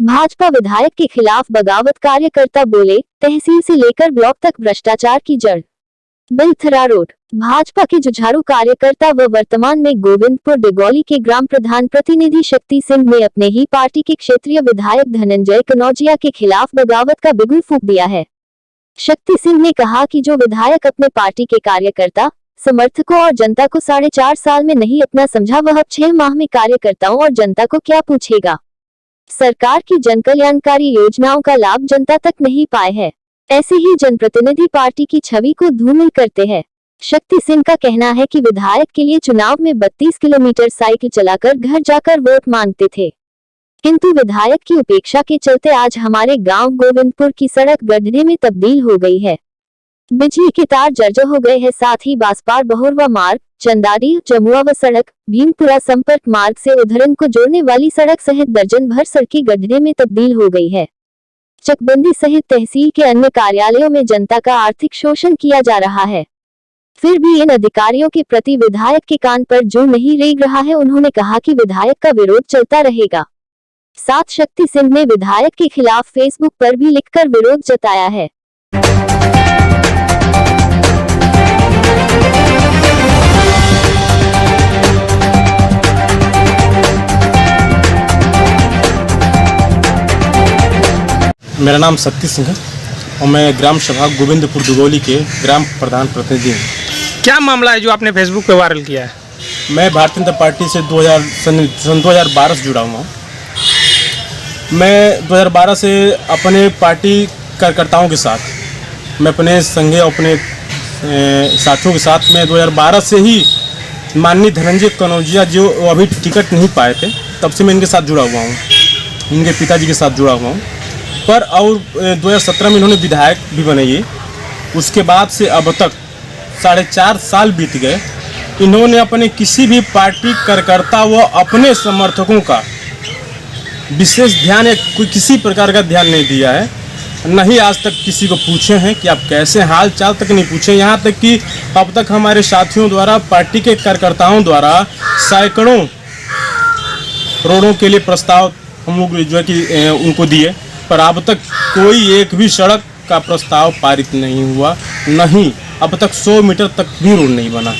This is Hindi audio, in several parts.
भाजपा विधायक के खिलाफ बगावत, कार्यकर्ता बोले तहसील से लेकर ब्लॉक तक भ्रष्टाचार की जड़। बिलथरा रोड। भाजपा के जुझारू कार्यकर्ता व वर्तमान में गोविंदपुर डिगौली के ग्राम प्रधान प्रतिनिधि शक्ति सिंह ने अपने ही पार्टी के क्षेत्रीय विधायक धनंजय कनौजिया के खिलाफ बगावत का बिगुल फूंक दिया है। शक्ति सिंह ने कहा कि जो विधायक अपने पार्टी के कार्यकर्ता, समर्थकों और जनता को 4.5 साल में नहीं अपना समझा, वह अब 6 माह में कार्यकर्ताओं और जनता को क्या पूछेगा। सरकार की जनकल्याणकारी योजनाओं का लाभ जनता तक नहीं पाए है। ऐसे ही जनप्रतिनिधि पार्टी की छवि को धूमिल करते हैं। शक्ति सिंह का कहना है कि विधायक के लिए चुनाव में 32 किलोमीटर साइकिल चलाकर घर जाकर वोट मांगते थे, किंतु विधायक की उपेक्षा के चलते आज हमारे गांव गोविंदपुर की सड़क गड्ढे में तब्दील हो गई है। बिजली के तार जर्जर हो गए हैं, साथ ही बांसपार बहुरवा मार्ग, चंदारी जमुआ व सड़क भीमपुरा संपर्क मार्ग से उधरन को जोड़ने वाली सड़क सहित दर्जन भर सड़कें गड्ढे में तब्दील हो गई है। चकबंदी सहित तहसील के अन्य कार्यालयों में जनता का आर्थिक शोषण किया जा रहा है, फिर भी इन अधिकारियों के प्रति विधायक के कान पर जू नहीं रेंग रहा है। उन्होंने कहा कि विधायक का विरोध चलता रहेगा। साथ शक्ति सिंह ने विधायक के खिलाफ फेसबुक पर भी लिखकर विरोध जताया है। मेरा नाम शक्ति सिंह है और मैं ग्राम सभा गोविंदपुर दुगौली के ग्राम प्रधान प्रतिनिधि हूँ। क्या मामला है जो आपने फेसबुक पे वायरल किया है? मैं भारतीय जनता पार्टी से 2012 से जुड़ा हुआ हूँ। मैं 2012 से अपने पार्टी कार्यकर्ताओं के साथ, मैं अपने संघे अपने साथियों के साथ मैं 2012 से ही माननीय धनंजय कनौजिया जो अभी टिकट नहीं पाए थे, तब से मैं इनके साथ जुड़ा हुआ हूँ, इनके पिताजी के साथ जुड़ा हुआ हूँ। पर और 2017 में इन्होंने विधायक भी बनाइए। उसके बाद से अब तक 4.5 साल बीत गए। इन्होंने अपने किसी भी पार्टी कार्यकर्ता व अपने समर्थकों का विशेष ध्यान या कोई किसी प्रकार का ध्यान नहीं दिया है। न ही आज तक किसी को पूछे हैं कि आप कैसे, हाल चाल तक नहीं पूछे। यहाँ तक कि अब तक हमारे साथियों द्वारा, पार्टी के कार्यकर्ताओं द्वारा सैकड़ों रोडों के लिए प्रस्ताव हम लोग जो है कि उनको दिए, पर अब तक कोई एक भी सड़क का प्रस्ताव पारित नहीं हुआ। नहीं, अब तक 100 मीटर तक भी रोड नहीं बना।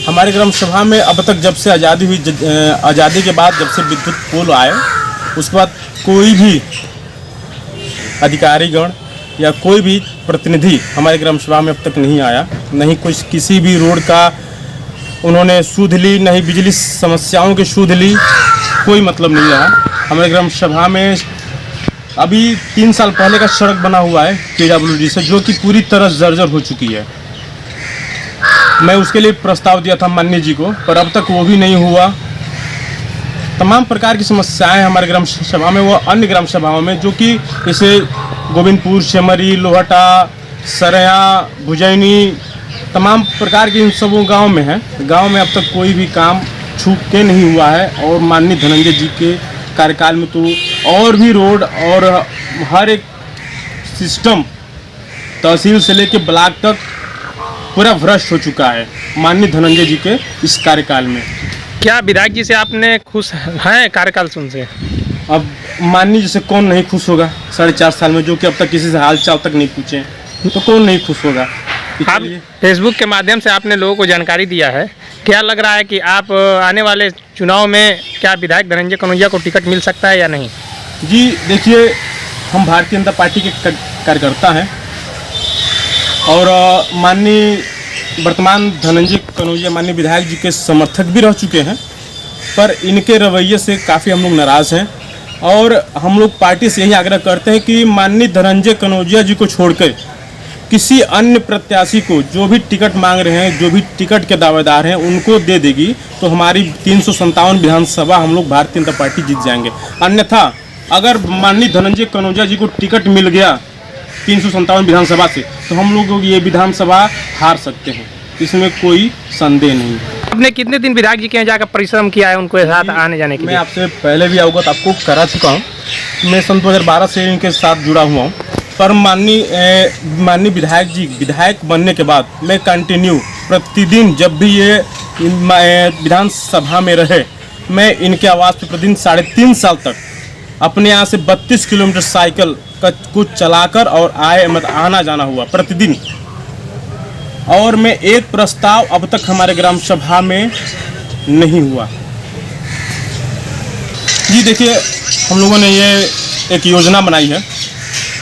हमारे ग्राम सभा में अब तक जब से आज़ादी हुई, आज़ादी के बाद जब से विद्युत पोल आए, उसके बाद कोई भी अधिकारीगण या कोई भी प्रतिनिधि हमारे ग्राम सभा में अब तक नहीं आया। नहीं कोई किसी भी रोड का उन्होंने सुध ली, नहीं बिजली समस्याओं की सुध ली, कोई मतलब नहीं रहा। हमारे ग्राम सभा में अभी 3 साल पहले का सड़क बना हुआ है PWD से, जो कि पूरी तरह जर्जर हो चुकी है। मैं उसके लिए प्रस्ताव दिया था माननीय जी को, पर अब तक वो भी नहीं हुआ। तमाम प्रकार की समस्याएं हमारे ग्राम सभा में व अन्य ग्राम सभाओं में, जो कि जैसे गोविंदपुर, शेमरी, लोहटा, सरया, भुजैनी, तमाम प्रकार के इन सब गाँव में है। गाँव में अब तक कोई भी काम छूट के नहीं हुआ है। और माननीय धनंजय जी के कार्यकाल में तो और भी रोड और हर एक सिस्टम तहसील से लेकर ब्लॉक तक पूरा भ्रष्ट हो चुका है माननीय धनंजय जी के इस कार्यकाल में। क्या विधायक जी से आपने खुश हैं कार्यकाल से? अब माननीय जी से कौन नहीं खुश होगा 4.5 साल में, जो कि अब तक किसी से हाल चाल तक नहीं पूछे, तो कौन नहीं खुश होगा। आप फेसबुक के माध्यम से आपने लोगों को जानकारी दिया है, क्या लग रहा है कि आप आने वाले चुनाव में क्या विधायक धनंजय कनौजिया को टिकट मिल सकता है या नहीं? जी देखिए, हम भारतीय जनता पार्टी के कार्यकर्ता हैं और माननीय वर्तमान धनंजय कनौजिया माननीय विधायक जी के समर्थक भी रह चुके हैं, पर इनके रवैये से काफ़ी हम लोग नाराज़ हैं। और हम लोग पार्टी से यही आग्रह करते हैं कि माननीय धनंजय कनौजिया जी को छोड़कर किसी अन्य प्रत्याशी को, जो भी टिकट मांग रहे हैं, जो भी टिकट के दावेदार हैं, उनको दे देगी तो हमारी 357 विधानसभा हम लोग भारतीय जनता पार्टी जीत जाएंगे। अन्यथा अगर माननीय धनंजय कनौजिया जी को टिकट मिल गया 357 विधानसभा से, तो हम लोग ये विधानसभा हार सकते हैं, इसमें कोई संदेह नहीं। आपने कितने दिन विधायक जी के यहाँ जाकर परिश्रम किया है उनको साथ आने जाने के लिए? मैं आपसे पहले भी अवगत आपको करा चुका हूँ। मैं सन 2012 से इनके साथ जुड़ा हुआ हूँ। पर माननीय विधायक जी विधायक बनने के बाद मैं कंटिन्यू प्रतिदिन जब भी ये विधानसभा में रहे, मैं इनके आवाज़ पे प्रतिदिन 3.5 साल तक अपने यहाँ से 32 किलोमीटर साइकिल का कुछ चलाकर और आना जाना हुआ प्रतिदिन। और मैं एक प्रस्ताव अब तक हमारे ग्राम सभा में नहीं हुआ। जी देखिए, हम लोगों ने ये एक योजना बनाई है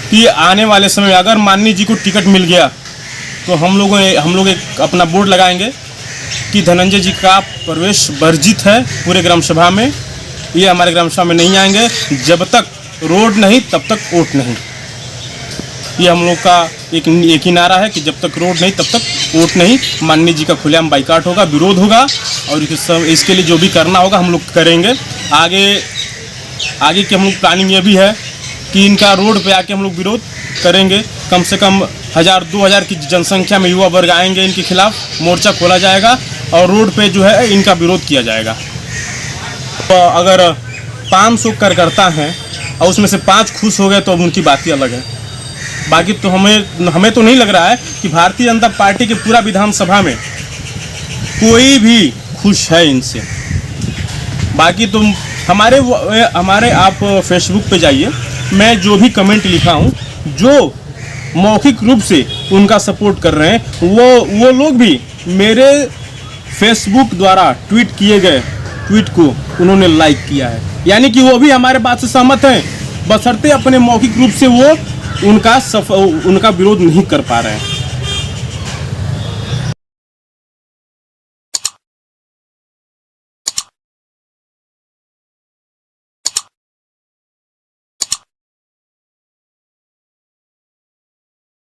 कि आने वाले समय में अगर माननीय जी को टिकट मिल गया तो हम लोग एक अपना बोर्ड लगाएंगे कि धनंजय जी का प्रवेश वर्जित है पूरे ग्राम सभा में। ये हमारे ग्राम सभा में नहीं आएंगे जब तक रोड नहीं तब तक वोट नहीं। ये हम लोग का एक ही नारा है कि जब तक रोड नहीं तब तक वोट नहीं। माननीय जी का खुलेआम बाइकाट होगा, विरोध होगा और इसके लिए जो भी करना होगा हम लोग करेंगे। आगे की हम लोग प्लानिंग ये भी है कि इनका रोड पे आके हम लोग विरोध करेंगे। कम से कम 1000-2000 की जनसंख्या में युवा वर्ग आएंगे, इनके खिलाफ मोर्चा खोला जाएगा और रोड पे जो है इनका विरोध किया जाएगा। तो अगर 500 कार्यकर्ता हैं और उसमें से 5 खुश हो गए तो अब उनकी बात ही अलग है। बाकी तो हमें तो नहीं लग रहा है कि भारतीय जनता पार्टी के पूरा विधानसभा में कोई भी खुश है इनसे। बाकी तो हमारे आप फेसबुक पे जाइए, मैं जो भी कमेंट लिखा हूँ, जो मौखिक रूप से उनका सपोर्ट कर रहे हैं वो लोग भी मेरे फेसबुक द्वारा ट्वीट किए गए ट्वीट को उन्होंने लाइक किया है। यानी कि वो भी हमारे बात से सहमत हैं, बशर्ते अपने मौखिक रूप से वो उनका विरोध नहीं कर पा रहे हैं।